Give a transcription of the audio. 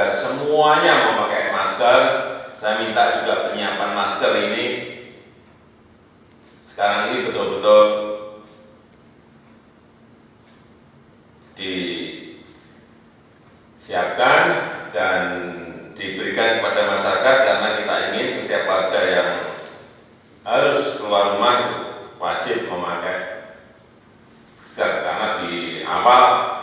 agar semuanya memakai masker. Saya minta juga penyiapan masker ini sekarang ini betul-betul disiapkan dan diberikan kepada masyarakat, karena kita ingin setiap warga yang harus keluar rumah wajib memakai masker, karena di awal